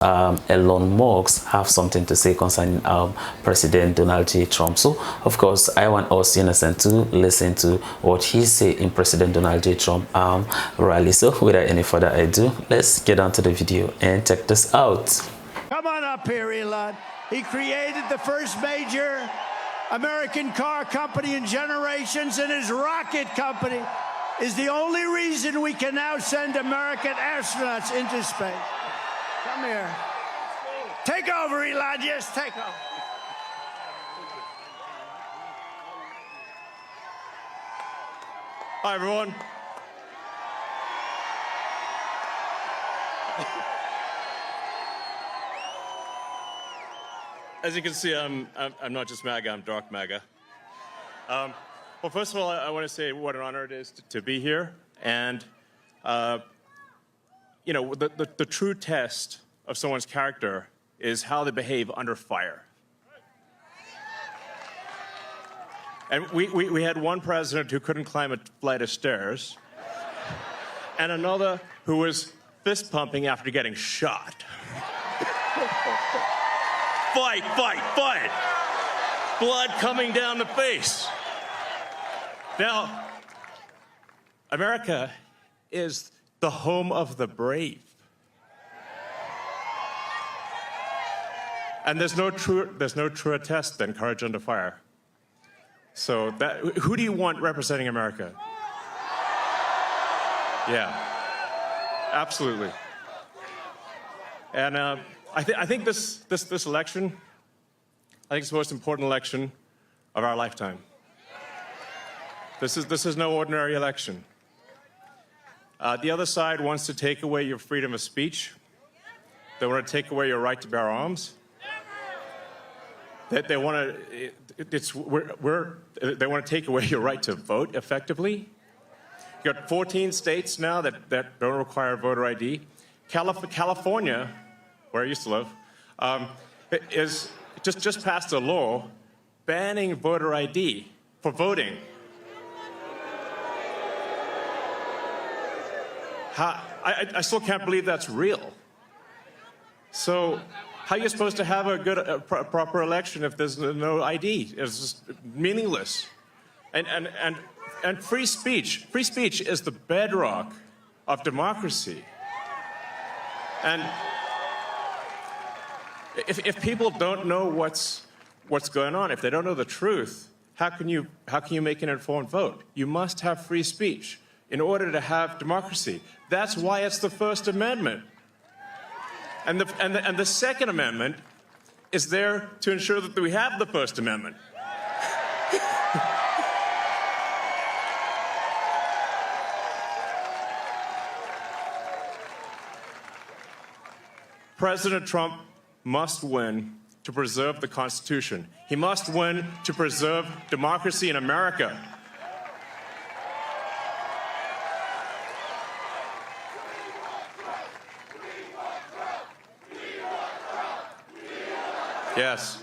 Elon Musk have something to say concerning President Donald J. Trump. So, of course, I want us innocent to listen to what he said in President Donald J. Trump rally. So, without any further ado, let's get on to the video and check this out. Come on up here, Elon. He created the first major American car company in generations, and his rocket company is the only reason we can now send American astronauts into space. Come here. Take over, Elon. Yes, take over. Hi, everyone. As you can see, I'm not just MAGA, I'm dark MAGA. Well, first of all, I want to say what an honor it is to be here. And, you know, the true test of someone's character is how they behave under fire. And we had one president who couldn't climb a flight of stairs, and another who was fist pumping after getting shot. Fight, fight, fight! Blood coming down the face. Now, America is the home of the brave. And there's no truer test than courage under fire. So who do you want representing America? Yeah, absolutely. And I think this election, I think it's the most important election of our lifetime. This is no ordinary election. The other side wants to take away your freedom of speech. They want to take away your right to bear arms. They want to take away your right to vote effectively. You got 14 states now that don't require voter ID. California, where I used to live, is just passed a law banning voter ID for voting. I still can't believe that's real. So how are you supposed to have a proper election if there's no ID? It's just meaningless. And free speech is the bedrock of democracy. And if people don't know what's going on, if they don't know the truth, how can you make an informed vote? You must have free speech in order to have democracy. That's why it's the First Amendment. And the Second Amendment is there to ensure that we have the First Amendment. President Trump must win to preserve the Constitution. He must win to preserve democracy in America. Yes.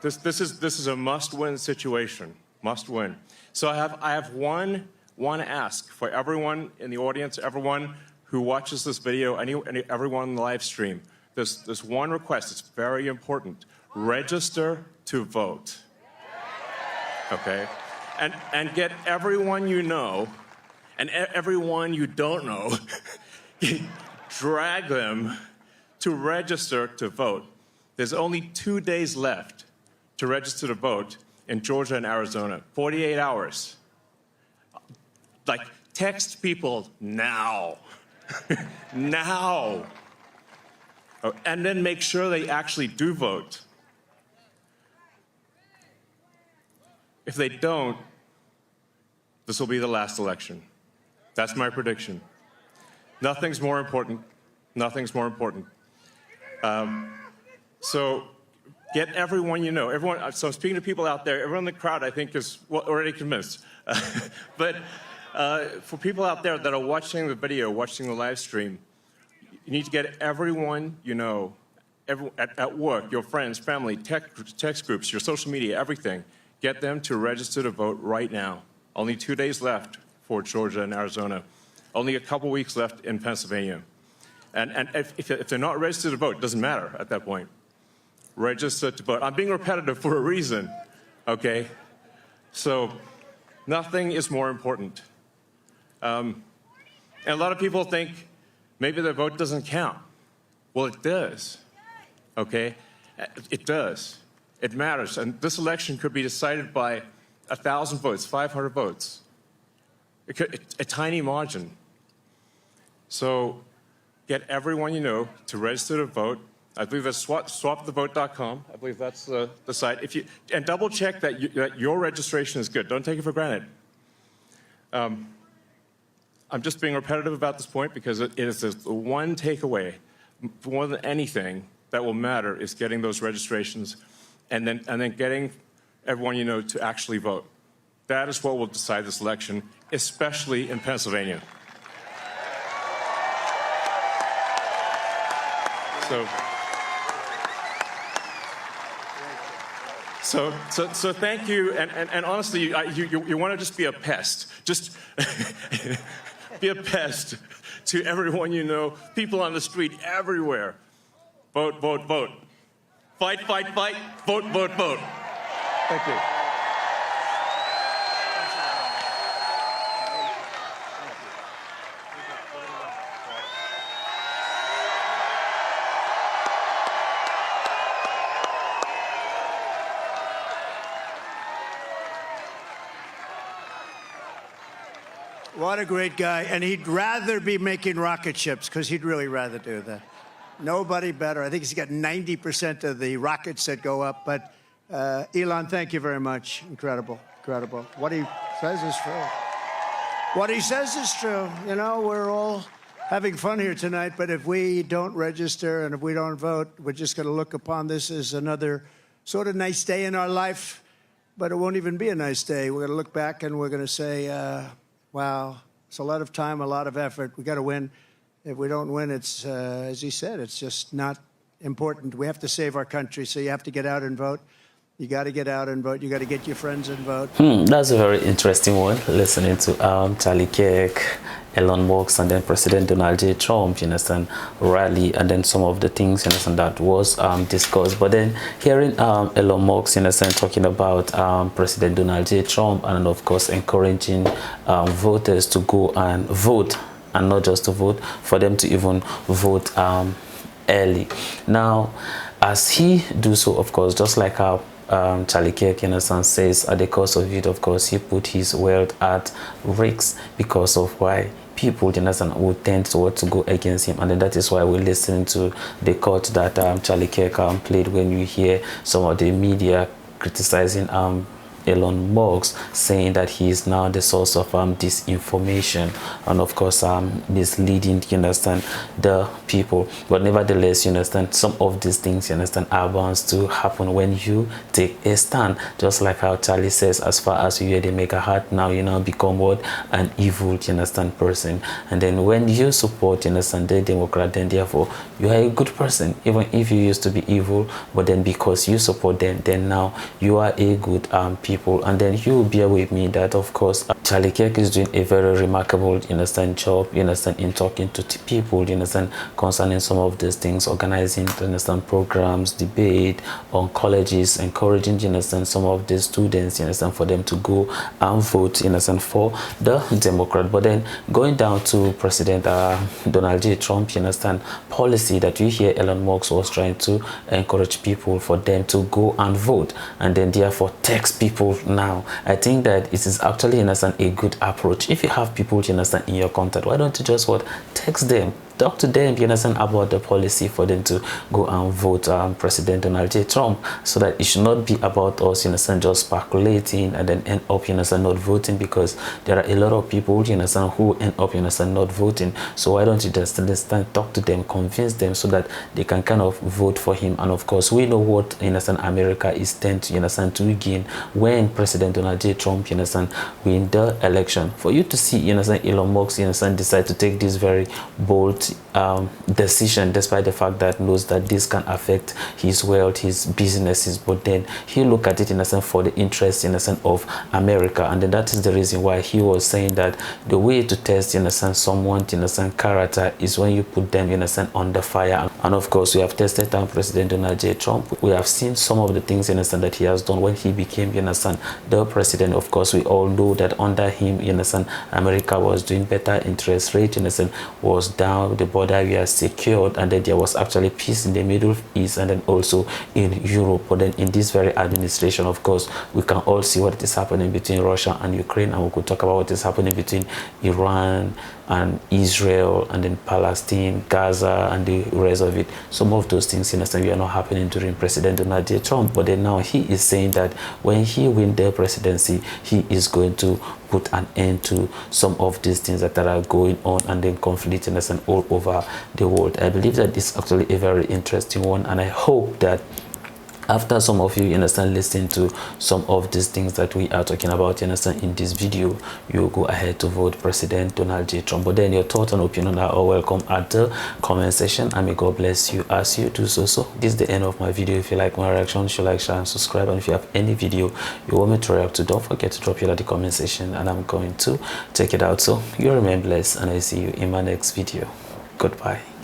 This is a must-win situation. Must win. So I have one ask for everyone in the audience, everyone who watches this video, everyone in the live stream. There's one request. It's very important. Register to vote. Okay? And get everyone you know and everyone you don't know, drag them to register to vote. There's only 2 days left to register to vote in Georgia and Arizona, 48 hours. Like, text people now. Now. Oh, and then make sure they actually do vote. If they don't, this will be the last election. That's my prediction. Nothing's more important. Nothing's more important. So get everyone you know. Everyone. So I'm speaking to people out there. Everyone in the crowd, I think, is already convinced. But for people out there that are watching the video, watching the live stream, you need to get everyone you know, at work, your friends, family, text groups, your social media, everything. Get them to register to vote right now. Only 2 days left for Georgia and Arizona. Only a couple weeks left in Pennsylvania. And if they're not registered to vote, it doesn't matter at that point. Register to vote. I'm being repetitive for a reason, okay? So nothing is more important. And a lot of people think maybe their vote doesn't count. Well, it does, okay? It does. It matters. And this election could be decided by 1,000 votes, 500 votes. A tiny margin. So get everyone you know to register to vote. I believe that's swapthevote.com. I believe that's the site. And double check that your registration is good. Don't take it for granted. I'm just being repetitive about this point because it is the one takeaway, more than anything, that will matter is getting those registrations and then getting everyone you know to actually vote. That is what will decide this election, especially in Pennsylvania. So thank you, and honestly, you want to just be a pest. Just be a pest to everyone you know, people on the street, everywhere. Vote, vote, vote. Fight, fight, fight. Vote, vote, vote. Thank you. What a great guy. And he'd rather be making rocket ships, because he'd really rather do that. Nobody better. I think he's got 90% of the rockets that go up. But Elon, thank you very much. Incredible, incredible. What he says is true. What he says is true. You know, we're all having fun here tonight, but if we don't register and if we don't vote, we're just going to look upon this as another sort of nice day in our life. But it won't even be a nice day. We're going to look back and we're going to say, wow, it's a lot of time, a lot of effort. We got to win. If we don't win, it's, as he said, it's just not important. We have to save our country, so you have to get out and vote. You got to get out and vote. You got to get your friends and vote. That's a very interesting one, listening to Charlie Kirk, Elon Musk, and then President Donald J. Trump, you understand, rally, and then some of the things, you understand, that was discussed. But then hearing Elon Musk, you understand, talking about President Donald J. Trump, and of course encouraging voters to go and vote, and not just to vote, for them to even vote early. Now, as he do so, of course, just like how Charlie Kirk, you understand, says at the cost of it, of course, he put his wealth at risk because of why people, you understand, would tend to go against him. And then that is why we listen to the cut that Charlie Kirk played when you hear some of the media criticizing Elon Musk, saying that he is now the source of disinformation and of course misleading, you understand, the people. But nevertheless, you understand, some of these things, you understand, are bound to happen when you take a stand. Just like how Charlie says, as far as you hear the make a heart, now you now become what? An evil, you understand, person. And then when you support, you understand, the Democrat, then therefore you are a good person, even if you used to be evil. But then because you support them, then now you are a good people. And then you bear with me that of course Charlie Kirk is doing a very remarkable, you understand, job, you understand, in talking to people, you understand, concerning some of these things, organizing, you understand, programs, debate on colleges, encouraging, you understand, some of the students, you understand, for them to go and vote, you understand, for the Democrat. But then going down to President Donald J. Trump, you understand, policy that you hear Elon Musk was trying to encourage people for them to go and vote, and then therefore text people. Now I think that it is actually, you understand, a good approach. If you have people, you understand, in your contact, why don't you just text them, talk to them, you understand, about the policy for them to go and vote President Donald J. Trump, so that it should not be about us, you understand, just speculating and then end up, you understand, not voting, because there are a lot of people, you understand, who end up, you understand, not voting. So why don't you just understand, talk to them, convince them, so that they can kind of vote for him. And of course, we know what, you understand, America is tend to, you understand, to gain when President Donald J. Trump, you understand, win the election. For you to see, you understand, Elon Musk, you understand, decide to take this very bold that decision, despite the fact that knows that this can affect his wealth, his businesses, but then he look at it in a sense for the interest in a sense of America. And then that is the reason why he was saying that the way to test in a sense someone in a sense character is when you put them in a sense under fire. And of course we have tested down President Donald J. Trump. We have seen some of the things in a sense that he has done when he became in a sense the president. Of course we all know that under him in a sense America was doing better, interest rate in a sense was down, the border were secured, and then there was actually peace in the Middle East and then also in Europe. But then in this very administration, of course, we can all see what is happening between Russia and Ukraine, and we could talk about what is happening between Iran and Israel, and then Palestine, Gaza, and the rest of it. Some of those things in a sense were not happening during President Donald J. Trump, but then now he is saying that when he wins the presidency, he is going to put an end to some of these things that are going on and then conflict in a sense all over the world. I believe that this is actually a very interesting one, and I hope that after some of you understand listening to some of these things that we are talking about, you understand, in this video, you go ahead to vote President Donald J. Trump. But then your thoughts and opinion are all welcome at the comment section, and may God bless you as you do so. So this is the end of my video. If you like my reaction, you should like, share, and subscribe. And if you have any video you want me to react to, don't forget to drop it at the comment section, and I'm going to check it out. So you remain blessed, and I see you in my next video. Goodbye.